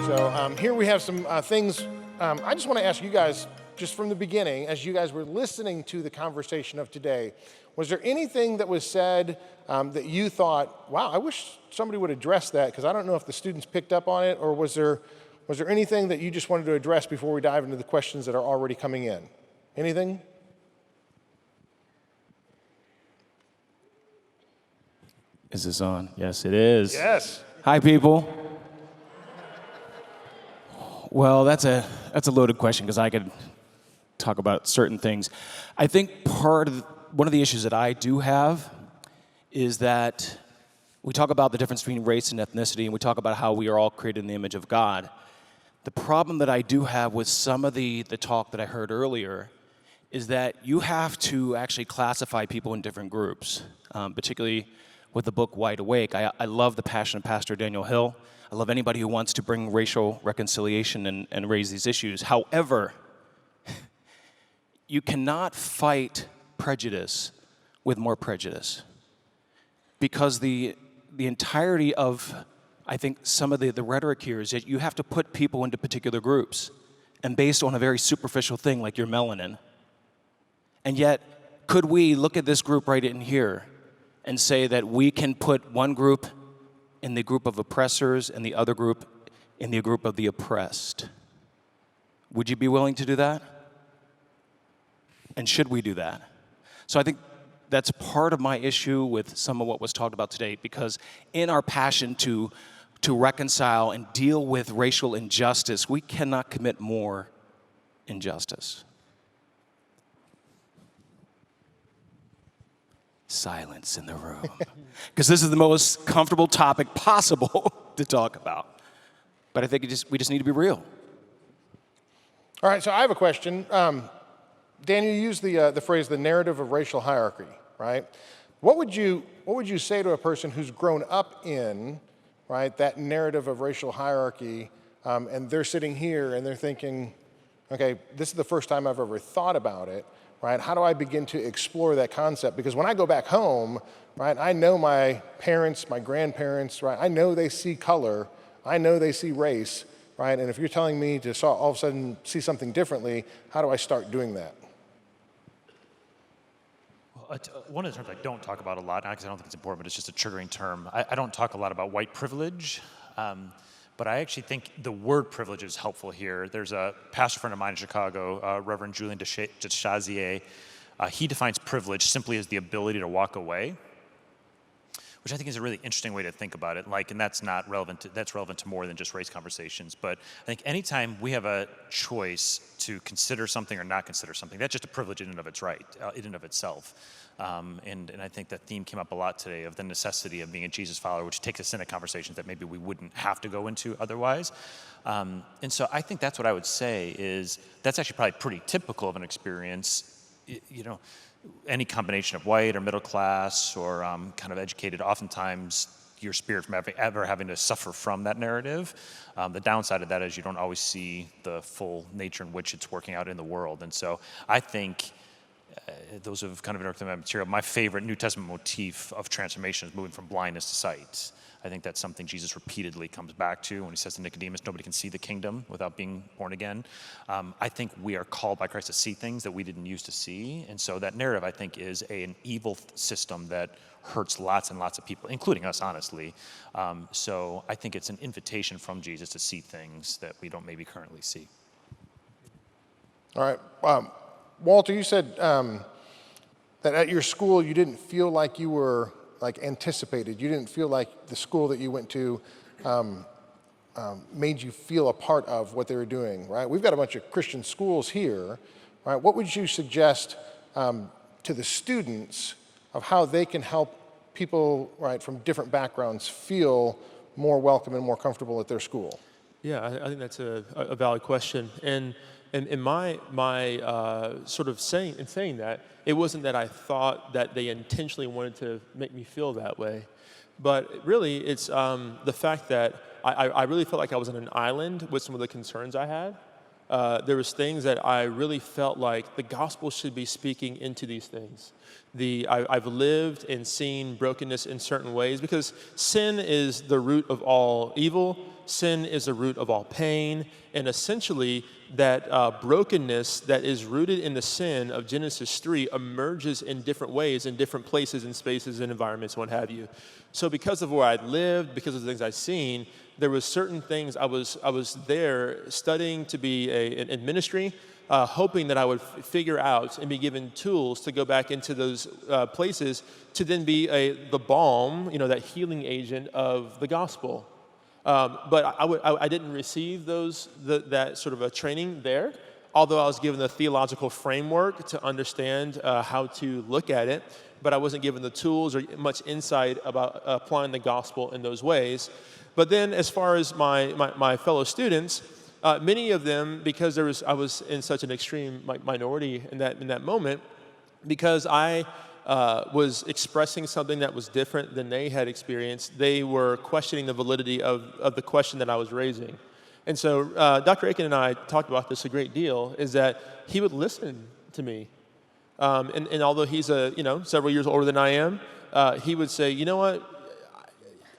So here we have some things. I just want to ask you guys, just from the beginning, as you guys were listening to the conversation of today, was there anything that was said that you thought, wow, I wish somebody would address that, because I don't know if the students picked up on it, or was there anything that you just wanted to address before we dive into the questions that are already coming in? Anything? Is this on? Yes, it is. Yes. Hi, people. Well, that's a loaded question, because I could talk about certain things. I think one of the issues that I do have is that we talk about the difference between race and ethnicity, and we talk about how we are all created in the image of God. The problem that I do have with some of the talk that I heard earlier is that you have to actually classify people in different groups, particularly with the book Wide Awake. I love the passion of Pastor Daniel Hill. I love anybody who wants to bring racial reconciliation and raise these issues. However, you cannot fight prejudice with more prejudice, because the entirety of, I think, some of the rhetoric here is that you have to put people into particular groups, and based on a very superficial thing like your melanin. And yet, could we look at this group right in here and say that we can put one group in the group of oppressors and the other group in the group of the oppressed? Would you be willing to do that? And should we do that? So I think that's part of my issue with some of what was talked about today, because in our passion to reconcile and deal with racial injustice, we cannot commit more injustice. Silence in the room, because this is the most comfortable topic possible to talk about. But I think we just need to be real. All right, so I have a question. Daniel, you used the phrase "the narrative of racial hierarchy," right? What would you say to a person who's grown up in, right, that narrative of racial hierarchy, and they're sitting here and they're thinking, okay, this is the first time I've ever thought about it. Right? How do I begin to explore that concept? Because when I go back home, right, I know my parents, my grandparents, right, I know they see color, I know they see race, right? And if you're telling me to all of a sudden see something differently, how do I start doing that? Well, one of the terms I don't talk about a lot, not because I don't think it's important, but it's just a triggering term. I don't talk a lot about white privilege. But I actually think the word privilege is helpful here. There's a pastor friend of mine in Chicago, Reverend Julian DeChazier. He defines privilege simply as the ability to walk away, which I think is a really interesting way to think about it. And that's not relevant. That's relevant to more than just race conversations. But I think anytime we have a choice to consider something or not consider something, that's just a privilege in and of itself. And I think that theme came up a lot today, of the necessity of being a Jesus follower, which takes us into conversations that maybe we wouldn't have to go into otherwise. And so I think that's what I would say is that's actually probably pretty typical of an experience. You know, any combination of white or middle class or kind of educated, oftentimes your spirit from ever having to suffer from that narrative. The downside of that is you don't always see the full nature in which it's working out in the world. And so I think those have kind of been worked in my material. My favorite New Testament motif of transformation is moving from blindness to sight. I think that's something Jesus repeatedly comes back to when he says to Nicodemus, nobody can see the kingdom without being born again. I think we are called by Christ to see things that we didn't used to see. And so that narrative, I think, is an evil system that hurts lots and lots of people, including us, honestly. So I think it's an invitation from Jesus to see things that we don't maybe currently see. All right. Walter, you said that at your school you didn't feel like you were anticipated. You didn't feel like the school that you went to made you feel a part of what they were doing, right? We've got a bunch of Christian schools here, right? What would you suggest to the students of how they can help people, right, from different backgrounds feel more welcome and more comfortable at their school? Yeah, I think that's a valid question. And my sort of saying that, it wasn't that I thought that they intentionally wanted to make me feel that way, but really it's the fact that I really felt like I was on an island with some of the concerns I had, there was things that I really felt like the gospel should be speaking into these things. I've lived and seen brokenness in certain ways because sin is the root of all evil. Sin is the root of all pain. And essentially, that brokenness that is rooted in the sin of Genesis 3 emerges in different ways, in different places and spaces and environments, what have you. So because of where I'd lived, because of the things I'd seen, there was certain things I was there studying to be in ministry, hoping that I would figure out and be given tools to go back into those places to then be the balm, that healing agent of the gospel. But I didn't receive that sort of a training there, although I was given the theological framework to understand how to look at it, but I wasn't given the tools or much insight about applying the gospel in those ways. But then as far as my fellow students, many of them, because I was in such an extreme minority in that moment, because I was expressing something that was different than they had experienced, they were questioning the validity of the question that I was raising. And so Dr. Aiken and I talked about this a great deal, is that he would listen to me. And although he's several years older than I am, he would say, you know what?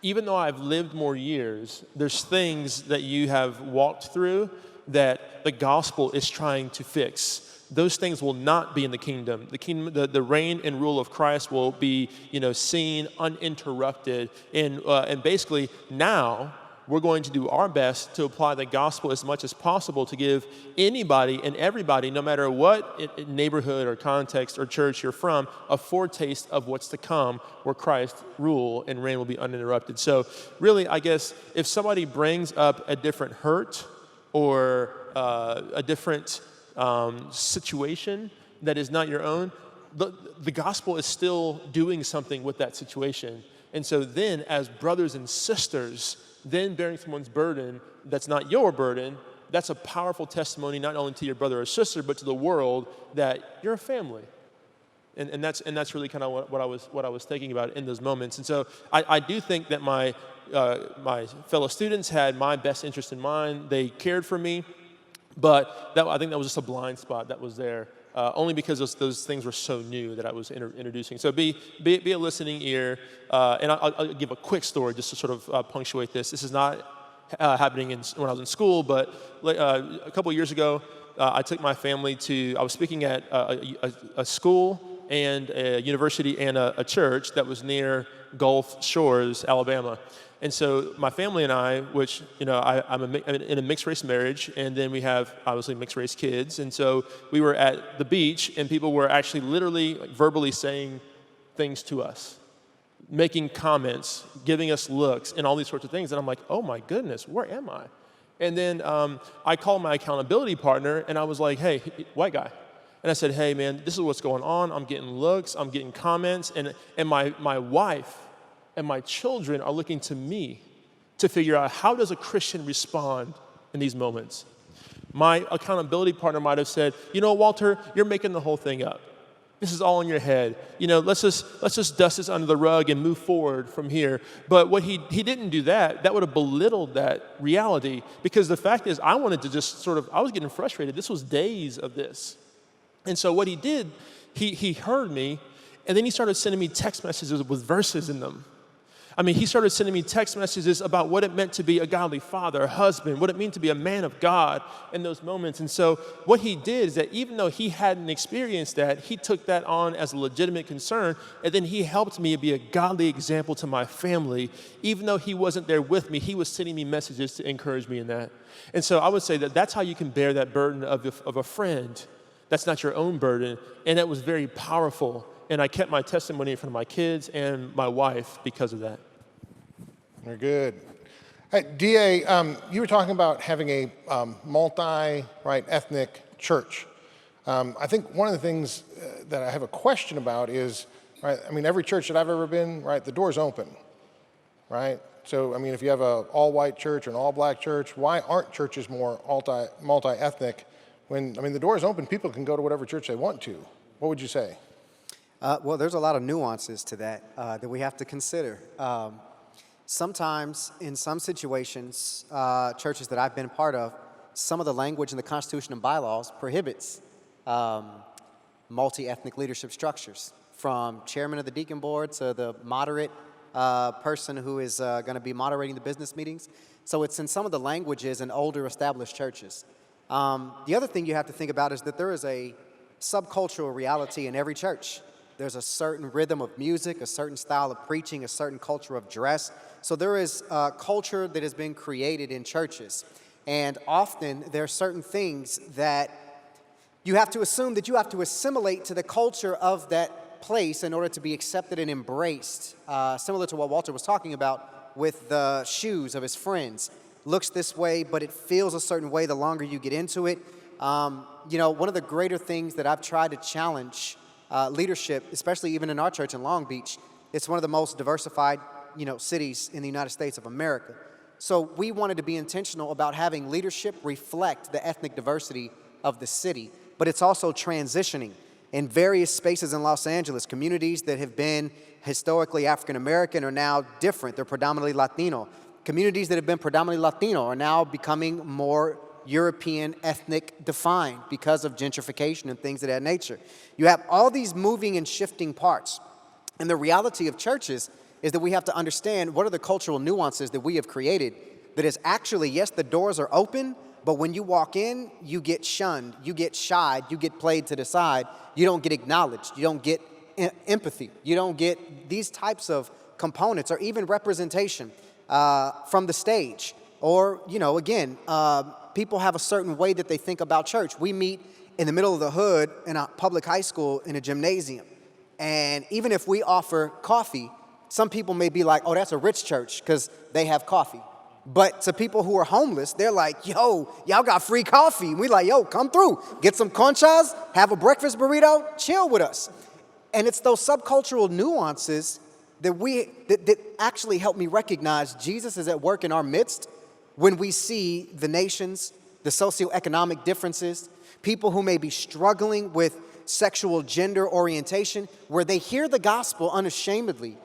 Even though I've lived more years, there's things that you have walked through that the gospel is trying to fix. Those things will not be in the kingdom. The kingdom, the reign and rule of Christ will be, seen uninterrupted. And basically now we're going to do our best to apply the gospel as much as possible to give anybody and everybody, no matter what neighborhood or context or church you're from, a foretaste of what's to come, where Christ's rule and reign will be uninterrupted. So really, I guess, if somebody brings up a different hurt or a different situation that is not your own, the gospel is still doing something with that situation. And so then, as brothers and sisters, then bearing someone's burden that's not your burden, that's a powerful testimony not only to your brother or sister, but to the world that you're a family. And that's really kind of what I was thinking about in those moments. And so I do think that my fellow students had my best interest in mind. They cared for me, but I think that was just a blind spot that was there. Only because those things were so new that I was introducing. So be a listening ear. And I'll give a quick story just to sort of punctuate this. This is not happening when I was in school, but a couple of years ago, I took my family I was speaking at a school and a university and a church that was near Gulf Shores, Alabama. And so my family and I, which, I'm in a mixed race marriage, and then we have obviously mixed race kids. And so we were at the beach, and people were actually literally verbally saying things to us, making comments, giving us looks, and all these sorts of things. And I'm like, oh my goodness, where am I? And then I called my accountability partner, and I was like, hey, white guy. And I said, hey man, this is what's going on. I'm getting looks, I'm getting comments, and my wife and my children are looking to me to figure out, how does a Christian respond in these moments? My accountability partner might have said, Walter, you're making the whole thing up. This is all in your head. Let's just dust this under the rug and move forward from here. But what he didn't do that would have belittled that reality, because the fact is I wanted to just I was getting frustrated. This was days of this. And so what he did, he heard me, and then he started sending me text messages with verses in them. He started sending me text messages about what it meant to be a godly father, a husband, what it meant to be a man of God in those moments. And so what he did is that even though he hadn't experienced that, he took that on as a legitimate concern, and then he helped me be a godly example to my family. Even though he wasn't there with me, he was sending me messages to encourage me in that. And so I would say that that's how you can bear that burden of a friend. That's not your own burden, and that was very powerful. And I kept my testimony in front of my kids and my wife because of that. Very good. Hey, DA, you were talking about having a ethnic church. I think one of the things that I have a question about is, every church that I've ever been, the door's open, right? So, if you have an all-white church or an all-black church, why aren't churches more multi-ethnic? When, the door is open, people can go to whatever church they want to. What would you say? Well, there's a lot of nuances to that that we have to consider. Sometimes, in some situations, churches that I've been part of, some of the language in the Constitution and bylaws prohibits multi-ethnic leadership structures, from chairman of the deacon board to the moderate person who is going to be moderating the business meetings. So it's in some of the languages in older established churches. The other thing you have to think about is that there is a subcultural reality in every church. There's a certain rhythm of music, a certain style of preaching, a certain culture of dress. So there is a culture that has been created in churches. And often there are certain things that you have to assume that you have to assimilate to the culture of that place in order to be accepted and embraced. Similar to what Walter was talking about with the shoes of his friends. Looks this way, but it feels a certain way the longer you get into it. One of the greater things that I've tried to challenge leadership, especially even in our church in Long Beach, it's one of the most diversified, cities in the United States of America. So we wanted to be intentional about having leadership reflect the ethnic diversity of the city, but it's also transitioning. In various spaces in Los Angeles, communities that have been historically African American are now different. They're predominantly Latino. Communities that have been predominantly Latino are now becoming more European ethnic defined because of gentrification and things of that nature. You have all these moving and shifting parts. And the reality of churches is that we have to understand what are the cultural nuances that we have created that is actually, yes, the doors are open, but when you walk in, you get shunned, you get shied, you get played to the side, you don't get acknowledged, you don't get empathy, you don't get these types of components or even representation from the stage. Or, people have a certain way that they think about church. We meet in the middle of the hood in a public high school in a gymnasium. And even if we offer coffee, some people may be like, oh, that's a rich church because they have coffee. But to people who are homeless, they're like, yo, y'all got free coffee. And we like, yo, come through, get some conchas, have a breakfast burrito, chill with us. And it's those subcultural nuances that actually help me recognize Jesus is at work in our midst when we see the nations, the socioeconomic differences, people who may be struggling with sexual gender orientation, where they hear the gospel unashamedly.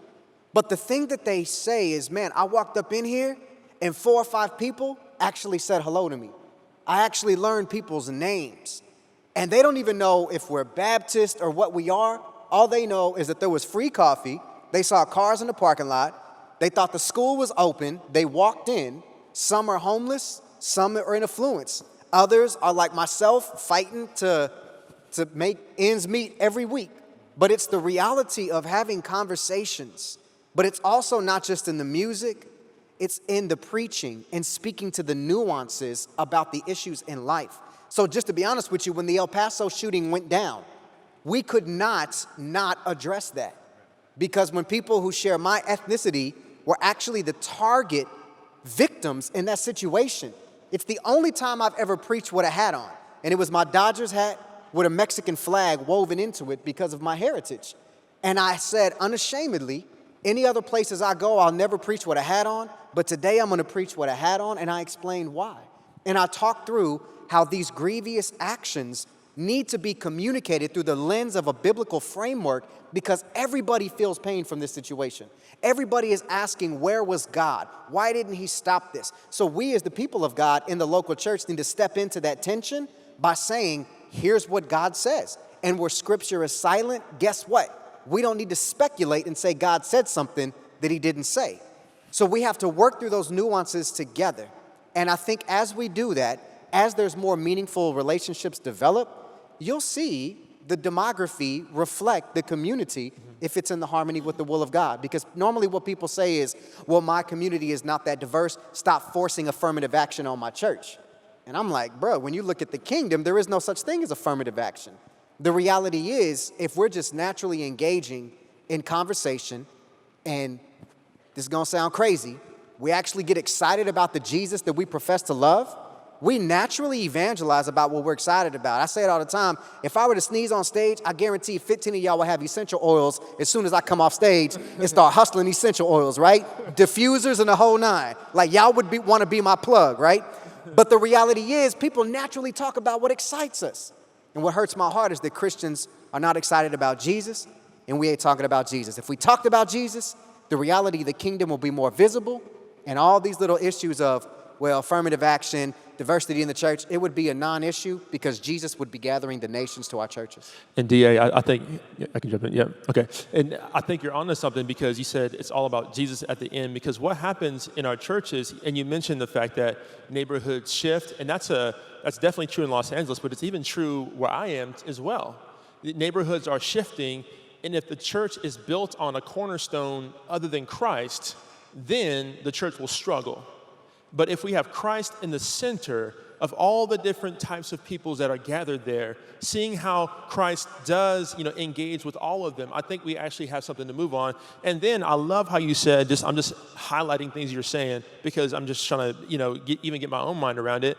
But the thing that they say is, man, I walked up in here and 4 or 5 people actually said hello to me. I actually learned people's names. And they don't even know if we're Baptist or what we are. All they know is that there was free coffee. They saw cars in the parking lot. They thought the school was open. They walked in. Some are homeless. Some are in affluence. Others are like myself, fighting to make ends meet every week. But it's the reality of having conversations. But it's also not just in the music. It's in the preaching and speaking to the nuances about the issues in life. So just to be honest with you, when the El Paso shooting went down, we could not address that. Because when people who share my ethnicity were actually the target victims in that situation, it's the only time I've ever preached with a hat on. And it was my Dodgers hat with a Mexican flag woven into it because of my heritage. And I said unashamedly, any other places I go, I'll never preach with a hat on, but today I'm going to preach with a hat on, and I explained why. And I talked through how these grievous actions need to be communicated through the lens of a biblical framework because everybody feels pain from this situation. Everybody is asking, where was God? Why didn't he stop this? So we as the people of God in the local church need to step into that tension by saying, here's what God says. And where scripture is silent, guess what? We don't need to speculate and say God said something that he didn't say. So we have to work through those nuances together. And I think as we do that, as there's more meaningful relationships develop, you'll see the demography reflect the community if it's in the harmony with the will of God. Because normally what people say is, well, my community is not that diverse. Stop forcing affirmative action on my church. And I'm like, bro, when you look at the kingdom, there is no such thing as affirmative action. The reality is, if we're just naturally engaging in conversation, and this is going to sound crazy, we actually get excited about the Jesus that we profess to love, we naturally evangelize about what we're excited about. I say it all the time. If I were to sneeze on stage, I guarantee 15 of y'all will have essential oils as soon as I come off stage and start hustling essential oils, right? Diffusers and the whole nine. Like y'all would want to be my plug, right? But the reality is people naturally talk about what excites us. And what hurts my heart is that Christians are not excited about Jesus, and we ain't talking about Jesus. If we talked about Jesus, the reality of the kingdom will be more visible, and all these little issues of, well, affirmative action, diversity in the church, it would be a non-issue because Jesus would be gathering the nations to our churches. And DA, I think, yeah, I can jump in, yeah, okay. And I think you're onto something because you said it's all about Jesus at the end, because what happens in our churches, and you mentioned the fact that neighborhoods shift, and that's definitely true in Los Angeles, but it's even true where I am as well. The neighborhoods are shifting, and if the church is built on a cornerstone other than Christ, then the church will struggle. But if we have Christ in the center of all the different types of peoples that are gathered there, seeing how Christ does, engage with all of them, I think we actually have something to move on. And then I love how you said, I'm just highlighting things you're saying because I'm just trying to, get my own mind around it.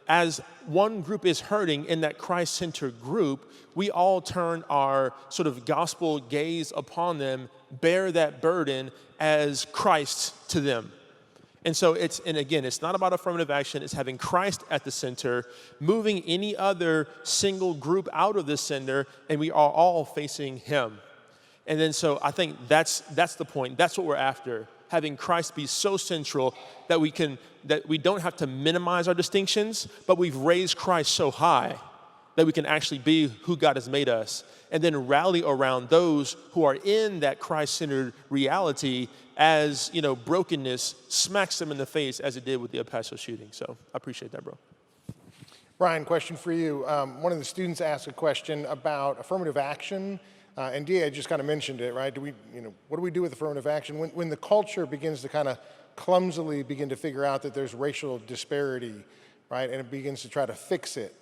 As one group is hurting in that Christ-centered group, we all turn our sort of gospel gaze upon them, bear that burden as Christ to them. And so it's not about affirmative action, it's having Christ at the center, moving any other single group out of the center, and we are all facing him. And then so I think that's the point, that's what we're after, having Christ be so central that we don't have to minimize our distinctions, but we've raised Christ so high that we can actually be who God has made us, and then rally around those who are in that Christ-centered reality as, brokenness smacks them in the face as it did with the El Paso shooting. So I appreciate that, bro. Brian, question for you. One of the students asked a question about affirmative action, and DA just kind of mentioned it, right? What do we do with affirmative action when the culture begins to kind of clumsily begin to figure out that there's racial disparity, right? And it begins to try to fix it.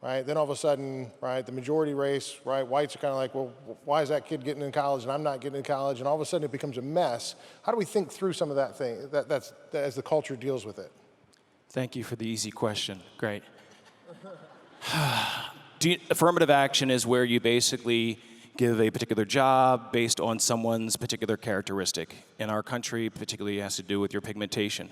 Right? Then all of a sudden, right, the majority race, right, whites are kind of like, well, why is that kid getting in college and I'm not getting in college? And all of a sudden it becomes a mess. How do we think through some of that thing, that's as the culture deals with it? Thank you for the easy question. Great. Affirmative action is where you basically give a particular job based on someone's particular characteristic. In our country, particularly it has to do with your pigmentation.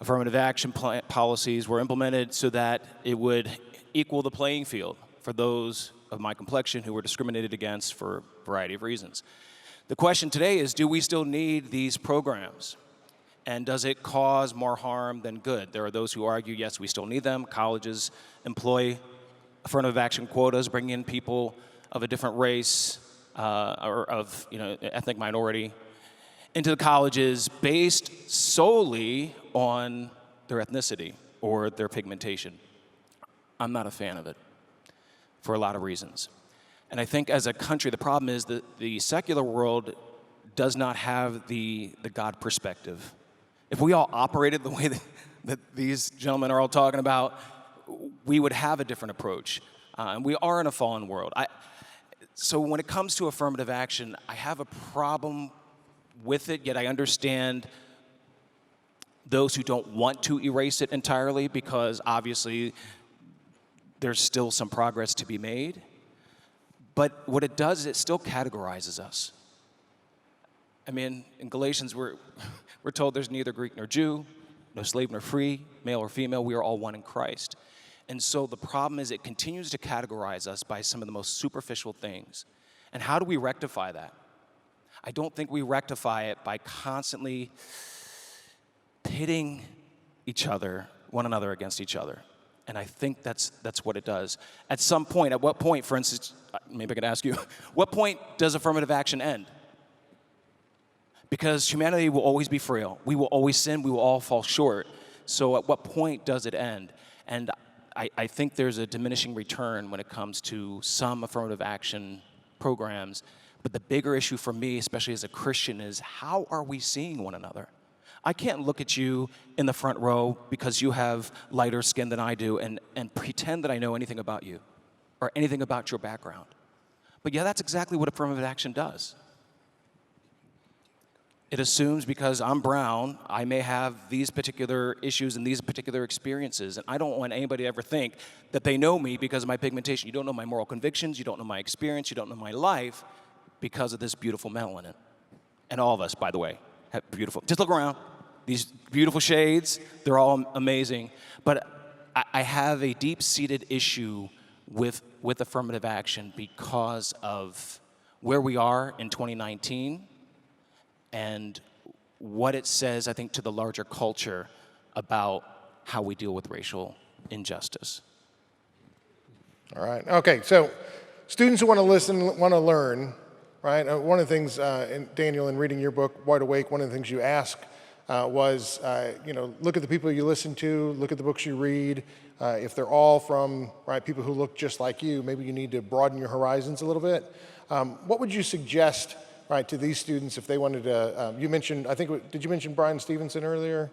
Affirmative action policies were implemented so that it would equal the playing field for those of my complexion who were discriminated against for a variety of reasons. The question today is, do we still need these programs? And does it cause more harm than good? There are those who argue, yes, we still need them. Colleges employ affirmative action quotas, bring in people of a different race or of ethnic minority into the colleges based solely on their ethnicity or their pigmentation. I'm not a fan of it for a lot of reasons. And I think as a country, the problem is that the secular world does not have the God perspective. If we all operated the way that these gentlemen are all talking about, we would have a different approach. And we are in a fallen world. So when it comes to affirmative action, I have a problem with it, yet I understand those who don't want to erase it entirely because obviously there's still some progress to be made. But what it does is it still categorizes us. I mean, in Galatians, we're told there's neither Greek nor Jew, no slave nor free, male or female, we are all one in Christ. And so the problem is it continues to categorize us by some of the most superficial things. And how do we rectify that? I don't think we rectify it by constantly pitting one another against each other. And I think that's what it does. At what point, for instance, maybe I could ask you, what point does affirmative action end? Because humanity will always be frail. We will always sin. We will all fall short. So at what point does it end? And I think there's a diminishing return when it comes to some affirmative action programs. But the bigger issue for me, especially as a Christian, is how are we seeing one another? I can't look at you in the front row because you have lighter skin than I do and pretend that I know anything about you or anything about your background. But yeah, that's exactly what affirmative action does. It assumes because I'm brown, I may have these particular issues and these particular experiences. And I don't want anybody to ever think that they know me because of my pigmentation. You don't know my moral convictions. You don't know my experience. You don't know my life because of this beautiful melanin. And all of us, by the way, have beautiful. Just look around. These beautiful shades, they're all amazing. But I have a deep-seated issue with affirmative action because of where we are in 2019 and what it says, I think, to the larger culture about how we deal with racial injustice. All right. Okay. So, students who want to listen, want to learn, right? One of the things, Daniel, in reading your book, Wide Awake, one of the things you ask was, look at the people you listen to, look at the books you read. If they're all from people who look just like you, maybe you need to broaden your horizons a little bit. What would you suggest, to these students if they wanted to? You mentioned, did you mention Brian Stevenson earlier?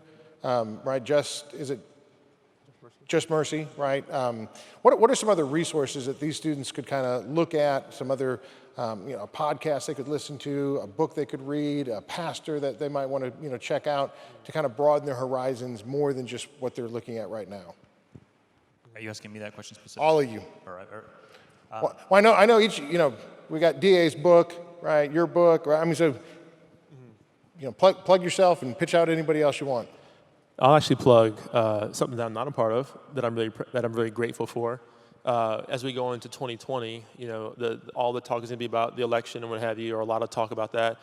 Just Mercy, right? What are some other resources that these students could kind of look at? Some other, a podcast they could listen to, a book they could read, a pastor that they might want to, check out to kind of broaden their horizons more than just what they're looking at right now. Are you asking me that question specifically? All of you. All right. Well, I know each. We got DA's book, right? Your book, right? I mean, so plug yourself and pitch out anybody else you want. I'll actually plug something that I'm not a part of that I'm really grateful for. As we go into 2020, all the talk is going to be about the election and what have you, or a lot of talk about that.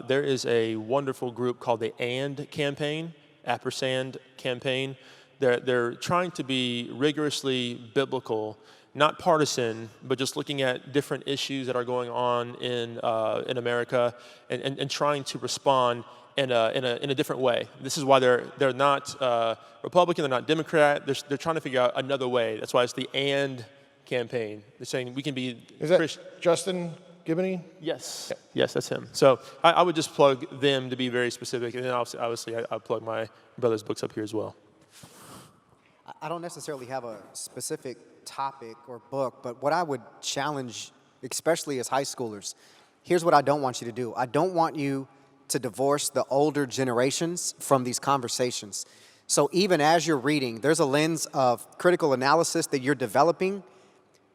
There is a wonderful group called the AND campaign, ampersand campaign. They're trying to be rigorously biblical, not partisan, but just looking at different issues that are going on in America and trying to respond in a different way. This is why they're not Republican, they're not Democrat. They're trying to figure out another way. That's why it's the AND campaign. They're saying we can be. Is that Justin Giboney? Yes. Yeah. Yes, that's him. So I would just plug them to be very specific, and then obviously I'll plug my brother's books up here as well. I don't necessarily have a specific topic or book, but what I would challenge, especially as high schoolers, here's what I don't want you to do. I don't want you to divorce the older generations from these conversations. So even as you're reading, there's a lens of critical analysis that you're developing.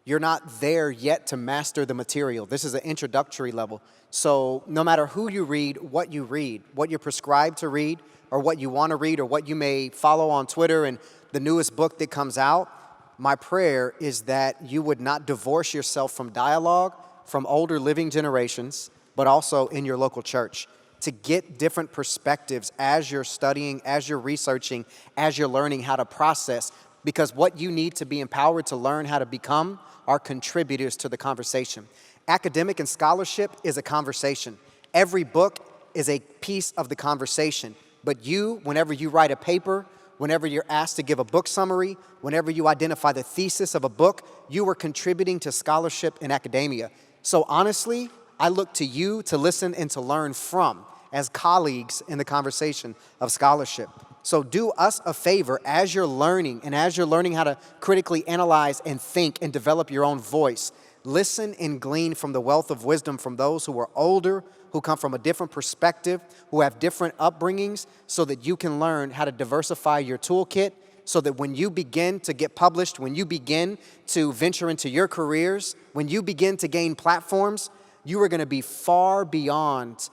You're not there yet to master the material. This is an introductory level. So no matter who you read, what you're prescribed to read, or what you want to read, or what you may follow on Twitter and the newest book that comes out, my prayer is that you would not divorce yourself from dialogue from older living generations, but also in your local church, to get different perspectives as you're studying, as you're researching, as you're learning how to process, because what you need to be empowered to learn how to become are contributors to the conversation. Academic and scholarship is a conversation. Every book is a piece of the conversation, but you, whenever you write a paper, whenever you're asked to give a book summary, whenever you identify the thesis of a book, you are contributing to scholarship and academia. So honestly, I look to you to listen and to learn from as colleagues in the conversation of scholarship. So do us a favor as you're learning, and as you're learning how to critically analyze and think and develop your own voice. Listen and glean from the wealth of wisdom from those who are older, who come from a different perspective, who have different upbringings, so that you can learn how to diversify your toolkit, so that when you begin to get published, when you begin to venture into your careers, when you begin to gain platforms, you are going to be far beyond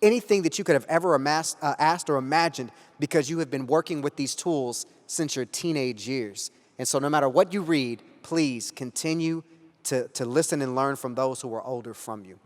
anything that you could have ever asked or imagined, because you have been working with these tools since your teenage years. And so no matter what you read, please continue to listen and learn from those who are older from you.